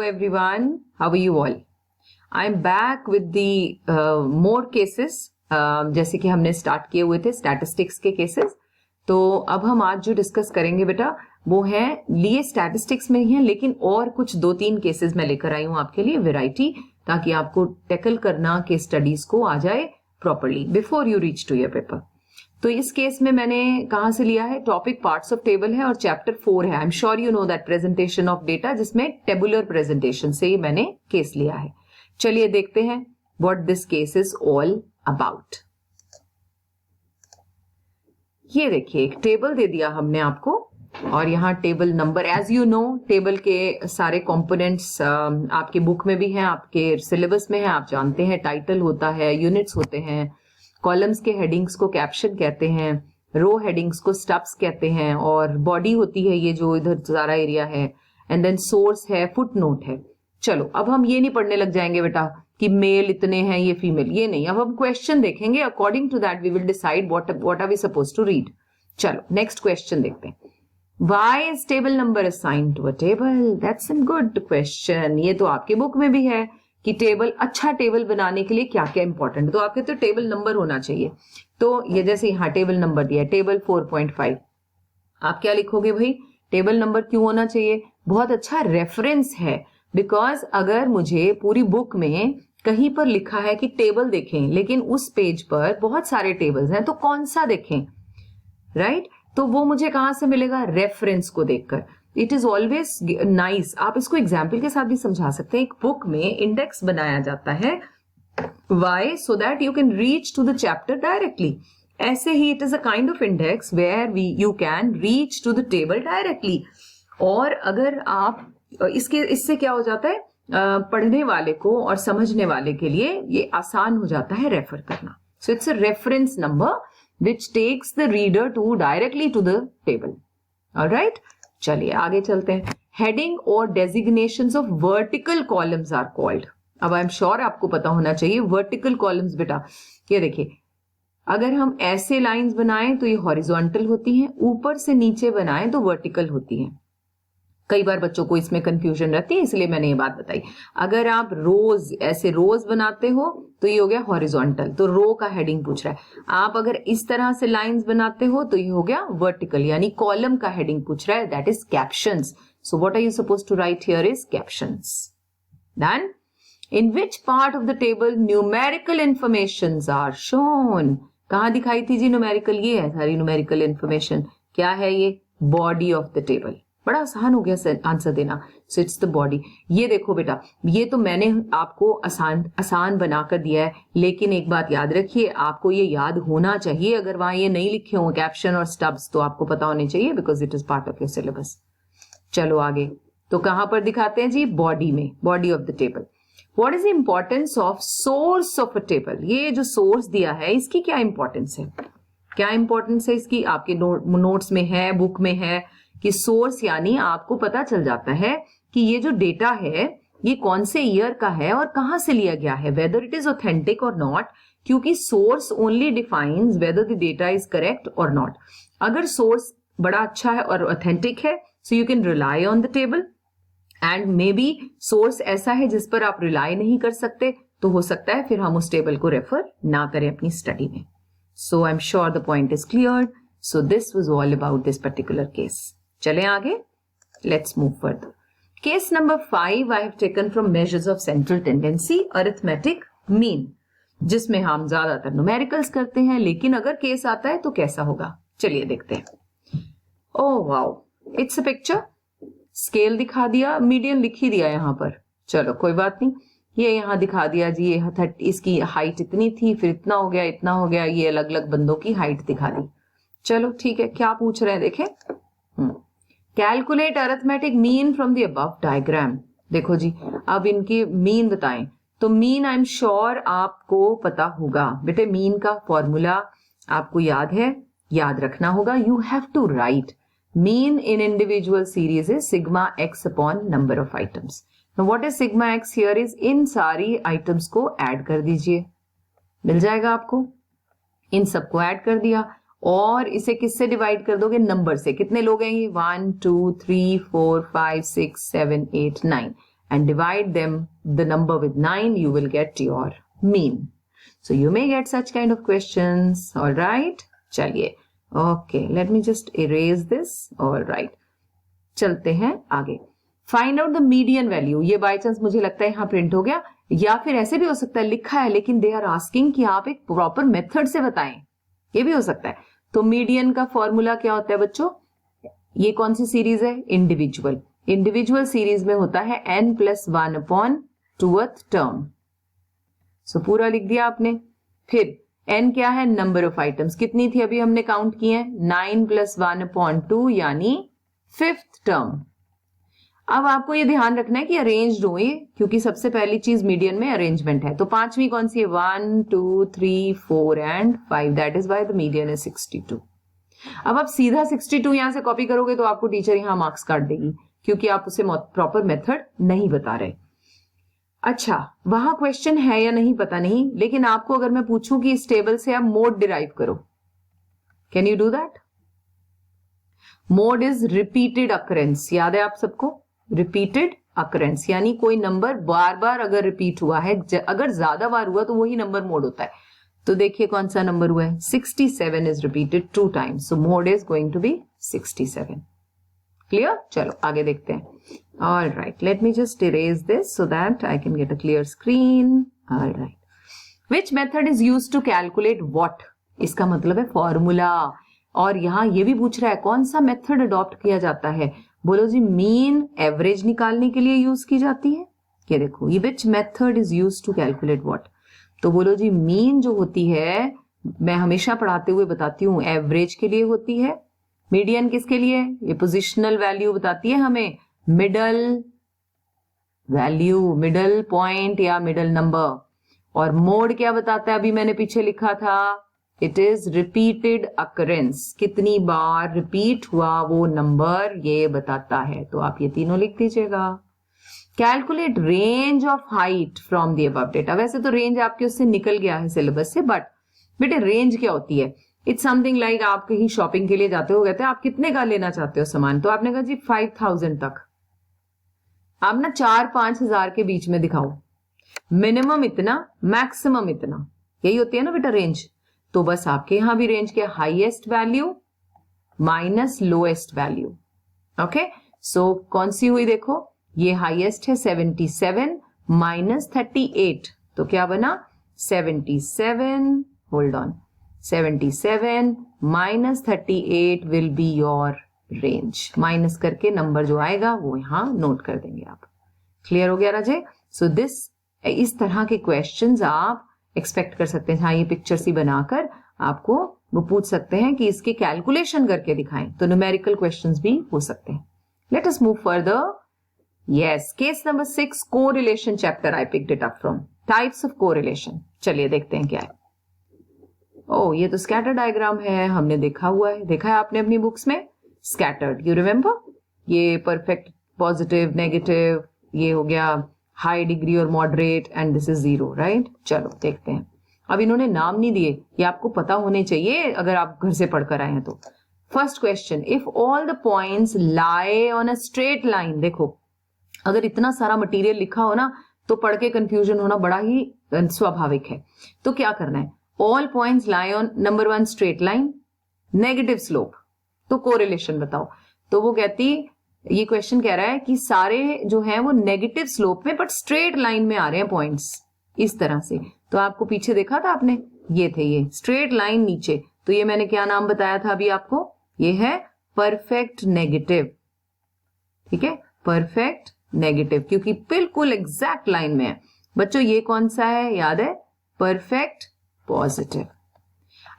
everyone. How are you all? I'm back with the more cases. जैसे कि हमने start किए हुए थे स्टैटिस्टिक्स के केसेस. तो अब हम आज जो डिस्कस करेंगे बेटा वो है लिए स्टैटिस्टिक्स में ही है, लेकिन और कुछ 2-3 केसेस मैं लेकर आई हूं आपके लिए वैरायटी, ताकि आपको टैकल करना के स्टडीज को आ जाए properly before you reach to your paper. तो इस केस में मैंने कहां से लिया है, टॉपिक पार्ट्स ऑफ टेबल है और चैप्टर 4 है. आई am sure you know that presentation of data, जिसमें टेबुलर प्रेजेंटेशन से ही मैंने केस लिया है. चलिए देखते हैं what this case is all about. ये देखिए एक टेबल दे दिया हमने आपको और यहाँ table number, as you know table के सारे कंपोनेंट्स आपके बुक में भी हैं, आपके सिलेबस में है, आप जानते हैं. टाइटल होता है, यूनिट्स होते हैं, कॉलम्स के हेडिंग्स को कैप्शन कहते हैं, रो हेडिंग्स को स्टब्स कहते हैं, और बॉडी होती है ये जो इधर सारा एरिया है, एंड देन सोर्स है, फुट नोट है. चलो अब हम ये नहीं पढ़ने लग जाएंगे बेटा कि मेल इतने हैं ये फीमेल, ये नहीं. अब हम क्वेश्चन देखेंगे, according to that we will decide what are we suppose to read. चलो नेक्स्ट क्वेश्चन देखते हैं. Why is table number assigned to a table? That's a good question. ये तो आपके बुक में भी है कि टेबल, अच्छा टेबल बनाने के लिए क्या क्या इंपॉर्टेंट. तो आपके तो टेबल नंबर होना चाहिए. तो ये जैसे यहाँ टेबल नंबर दिया है, टेबल 4.5, आप क्या लिखोगे भाई? टेबल नंबर क्यों होना चाहिए? बहुत अच्छा रेफरेंस है. बिकॉज अगर मुझे पूरी बुक में कहीं पर लिखा है कि टेबल देखें, लेकिन उस पेज पर बहुत सारे टेबल्स हैं, तो कौन सा देखें, राइट? तो वो मुझे कहां से मिलेगा? रेफरेंस को देखकर. It is always nice. आप इसको एग्जाम्पल के साथ भी समझा सकते हैं. एक बुक में इंडेक्स बनाया जाता है, why? So that you can reach to the chapter directly. ऐसे ही it is a kind of index where you can reach to the table directly. और अगर आप इससे क्या हो जाता है, पढ़ने वाले को और समझने वाले के लिए ये आसान हो जाता है रेफर करना. So it's a reference number which takes the reader to directly to the table. All right? चलिए आगे चलते हैं. Heading और designations of vertical columns are called. अब आई एम श्योर आपको पता होना चाहिए vertical columns बेटा. ये देखिए, अगर हम ऐसे लाइंस बनाएं तो ये हॉरिजॉन्टल होती हैं, ऊपर से नीचे बनाएं तो वर्टिकल होती हैं. कई बार बच्चों को इसमें कंफ्यूजन रहती है, इसलिए मैंने ये बात बताई. अगर आप रोज ऐसे रोज बनाते हो तो ये हो गया हॉरिजॉन्टल, तो रो का हेडिंग पूछ रहा है. आप अगर इस तरह से लाइंस बनाते हो तो ये हो गया वर्टिकल, यानी कॉलम का हेडिंग पूछ रहा है, that is captions. So what are you suppose to write here is captions. Then in which part of the table numerical informations are shown. कहां दिखाई थी जी न्यूमेरिकल? ये है सारी न्यूमेरिकल इंफॉर्मेशन. क्या है ये? Body of the table. बड़ा आसान हो गया आंसर देना. So it's the body. ये देखो बेटा, ये तो मैंने आपको आसान बनाकर दिया है, लेकिन एक बात याद रखिए, आपको ये याद होना चाहिए. अगर वहां ये नहीं लिखे हो कैप्शन और स्टब्स तो आपको पता होने चाहिए, because it is part of your syllabus. चलो आगे. तो कहां पर दिखाते हैं जी? बॉडी में, body of the table. What is the importance of source of a table? ये जो सोर्स दिया है इसकी क्या इंपॉर्टेंस है? क्या इंपॉर्टेंस है इसकी? आपके नोट्स में है, बुक में है कि सोर्स यानी आपको पता चल जाता है कि ये जो डेटा है ये कौन से ईयर का है और कहां से लिया गया है, वेदर इट इज ऑथेंटिक और नॉट. क्योंकि source only defines whether the data is correct और नॉट. अगर सोर्स बड़ा अच्छा है और ऑथेंटिक है, so you can rely on the table. And may be source ऐसा है जिस पर आप रिलाई नहीं कर सकते, तो हो सकता है फिर हम उस टेबल को रेफर ना करें अपनी स्टडी में. So I am sure the point is clear. So this was all about this particular case. चलें आगे. Let's move further. Case number 5 I have taken from measures of central tendency, arithmetic mean, जिसमें हम ज्यादातर numericals करते हैं, लेकिन अगर case आता है तो कैसा होगा, चलिए देखते हैं. Oh wow, it's a picture. Scale दिखा दिया, मीडियन लिख ही दिया यहां पर. चलो कोई बात नहीं, ये यहां दिखा दिया जी, ये 30, इसकी हाइट इतनी थी, फिर इतना हो गया, इतना हो गया. ये अलग अलग बंदों की हाइट दिखा दी. चलो ठीक है, क्या पूछ रहे हैं देखें. Calculate arithmetic mean from the above diagram. देखो जी, अब इनकी मीन बताएं. तो मीन आई एम श्योर आपको पता होगा बेटे. मीन का फॉर्मूला आपको याद है, याद रखना होगा. You have to write mean in individual series is sigma x upon number of items. What is sigma x here is, इन सारी आइटम्स को ऐड कर दीजिए, मिल जाएगा आपको. इन सबको ऐड कर दिया और इसे किससे डिवाइड कर दोगे? नंबर से. कितने लोग हैं ये? 1 2 3 4 5 6 7 8 9. and divide them the number with 9, you will get your mean. So you may get such kind of questions. All right, चलिए, okay, let me just erase this. All right, चलते हैं आगे. Find out the median value. ये by chance मुझे लगता है यहाँ print हो गया, या फिर ऐसे भी हो सकता है लिखा है लेकिन दे आर आस्किंग कि आप एक प्रॉपर मेथड से बताएं, ये भी हो सकता है. तो मीडियन का फॉर्मूला क्या होता है बच्चों? ये कौन सी सीरीज है? इंडिविजुअल. इंडिविजुअल सीरीज में होता है n+1/2th टर्म. सो पूरा लिख दिया आपने. फिर n क्या है? Number of items. कितनी थी अभी हमने काउंट की है? 9+1/2 यानी 5th टर्म. अब आपको ये ध्यान रखना है कि अरेंज्ड हो ये, क्योंकि सबसे पहली चीज मीडियन में अरेंजमेंट है. तो पांचवी कौन सी है? 1, 2, 3, 4 and 5. That is why the median is 62. अब आप सीधा 62 यहां से कॉपी करोगे तो आपको टीचर यहां मार्क्स काट देगी, क्योंकि आप उसे प्रॉपर मेथड नहीं बता रहे. अच्छा, वहां क्वेश्चन है या नहीं पता नहीं, लेकिन आपको अगर मैं पूछूं कि इस टेबल से आप मोड डिराइव करो, can you do that? Mode is repeated occurrence. याद है आप सबको? रिपीटेड अकरेंस यानी कोई नंबर बार बार अगर रिपीट हुआ है, अगर ज्यादा बार हुआ तो वही नंबर मोड होता है. तो देखिए कौन सा नंबर हुआ है? 67 is repeated 2 times. So mode is going to be 67. Clear? चलो आगे देखते हैं. All right, let me just erase this so that I can get a clear screen. All right, which method is used to calculate what? इसका मतलब है formula. और यहां ये भी पूछ रहा है कौन सा मेथड अडॉप्ट किया जाता है. बोलो जी, मीन एवरेज निकालने के लिए यूज की जाती है. ये देखो, ये which method is used to calculate what. तो बोलो जी, मीन जो होती है, मैं हमेशा पढ़ाते हुए बताती हूं, एवरेज के लिए होती है. मीडियन किसके लिए? ये पोजिशनल वैल्यू बताती है हमें. मिडल वैल्यू, मिडल पॉइंट या मिडल नंबर. और मोड क्या बताता है? अभी मैंने पीछे लिखा था, इट इज रिपीटेड अकरेंस. कितनी बार रिपीट हुआ वो नंबर ये बताता है. तो आप ये तीनों लिख दीजिएगा. Calculate range of height from the above data. वैसे तो रेंज आपके उससे निकल गया है सिलेबस से, बट बेटे रेंज क्या होती है? इट्स समथिंग लाइक आप कहीं शॉपिंग के लिए जाते हो, कहते हैं आप कितने का लेना चाहते हो सामान, तो आपने कहा जी 5000 तक. आप ना 4-5 हजार के बीच में दिखाओ. मिनिमम इतना, मैक्सिमम इतना, यही होती है ना बेटा रेंज. तो बस आपके यहां भी रेंज के highest value minus lowest value. Okay, so कौन सी हुई? देखो ये हाईएस्ट है 77 माइनस 38, तो क्या बना? 77, hold on, 77 minus 38 will be your range. Minus करके नंबर जो आएगा वो यहां नोट कर देंगे आप. क्लियर हो गया राजे? सो दिस, इस तरह के क्वेश्चंस आप एक्सपेक्ट कर सकते हैं. हाँ, ये पिक्चर सी बनाकर आपको वो पूछ सकते हैं कि इसके कैलकुलेशन करके दिखाएं. तो न्यूमेरिकल क्वेश्चंस भी हो सकते हैं. Let us move further. Yes, case number 6, correlation chapter I picked it up from. Types of correlation. चलिए देखते हैं क्या है. ओ, ये तो स्कैटर डायग्राम है, हमने देखा हुआ है, देखा है आपने अपनी बुक्स में. Scattered, you remember? ये परफेक्ट, पॉजिटिव, नेगेटिव, ये हो गया हाई डिग्री और moderate, and this is 0, right? चलो देखते हैं. अब इन्होंने नाम नहीं दिए, ये आपको पता होने चाहिए अगर आप घर से पढ़कर आए हैं तो. First question, if all the points lie on a straight line. देखो, अगर इतना सारा मटेरियल लिखा हो ना तो पढ़ के कंफ्यूजन होना बड़ा ही स्वाभाविक है. तो क्या करना है? All points lie on number 1 straight line, negative slope. तो कोरिलेशन बताओ. तो वो कहती, ये क्वेश्चन कह रहा है कि सारे जो हैं वो नेगेटिव स्लोप में बट स्ट्रेट लाइन में आ रहे हैं पॉइंट्स, इस तरह से. तो आपको पीछे देखा था आपने, ये थे ये स्ट्रेट लाइन नीचे. तो ये मैंने क्या नाम बताया था अभी आपको? ये है परफेक्ट नेगेटिव. ठीक है, परफेक्ट नेगेटिव, क्योंकि बिल्कुल एग्जैक्ट लाइन में है. बच्चों ये कौन सा है? याद है? Perfect positive.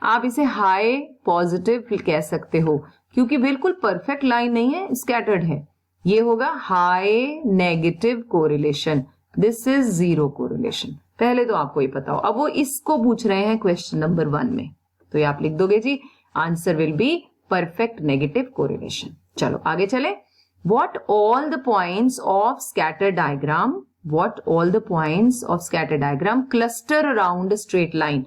आप इसे हाई पॉजिटिव कह सकते हो, क्योंकि बिल्कुल परफेक्ट लाइन नहीं है, स्कैटर्ड है. ये होगा high negative correlation. This is 0 correlation. पहले तो आपको ये पता हो. अब वो इसको पूछ रहे हैं क्वेश्चन नंबर 1 में, तो ये आप लिख दोगे जी, answer will be perfect negative correlation. चलो आगे चले. What all the points of scatter diagram, what all the points of scatter diagram cluster around a straight line.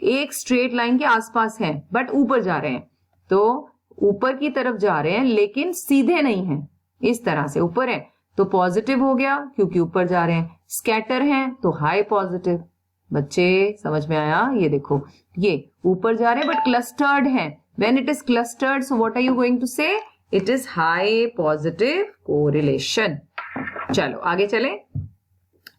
एक स्ट्रेट लाइन के आसपास हैं बट ऊपर जा रहे हैं. तो ऊपर की तरफ जा रहे हैं लेकिन सीधे नहीं हैं, इस तरह से ऊपर है. तो पॉजिटिव हो गया क्योंकि ऊपर जा रहे हैं, स्कैटर हैं तो हाई पॉजिटिव। बच्चे समझ में आया? ये देखो, ये ऊपर जा रहे हैं बट क्लस्टर्ड हैं। When it is clustered, so what are you going to say? It is high positive correlation. चलो आगे चलें।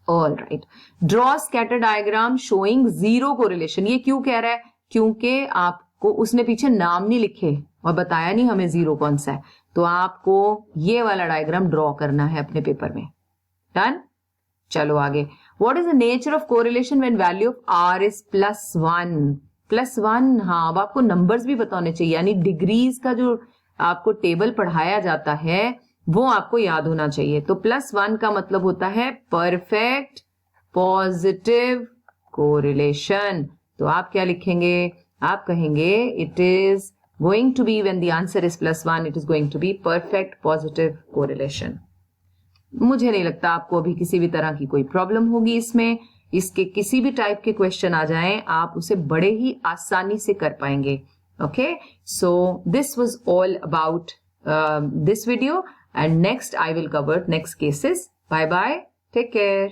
All right, draw scatter diagram showing zero correlation. ये क्यों कह रहा है? क्योंकि आपको उसने पीछे नाम नहीं लिखे और बताया नहीं हमें जीरो कौन सा है, तो आपको ये वाला डायग्राम ड्रॉ करना है अपने पेपर में। डन? चलो आगे। What is the nature of correlation when value of r is +1? +1, हाँ, अब आपको नंबर्स भी पता होने चाहिए, यानी डिग्रीज का जो आपको टेबल पढ़ाया जाता है वो आपको याद होना चाहिए। तो +1 का मतलब होता है परफेक्ट पॉजिटिव कोरिलेशन। तो आप क्या लिखेंगे? आप कहेंगे it is going to be, when the answer is +1, it is going to be perfect positive correlation. मुझे नहीं लगता आपको अभी किसी भी तरह की कोई प्रॉब्लम होगी इसमें। इसके किसी भी टाइप के क्वेश्चन आ जाएं, आप उसे बड़े ही आसानी से कर पाएंगे। Okay, so this was all about this video, and next I will cover next cases. Bye bye, take care.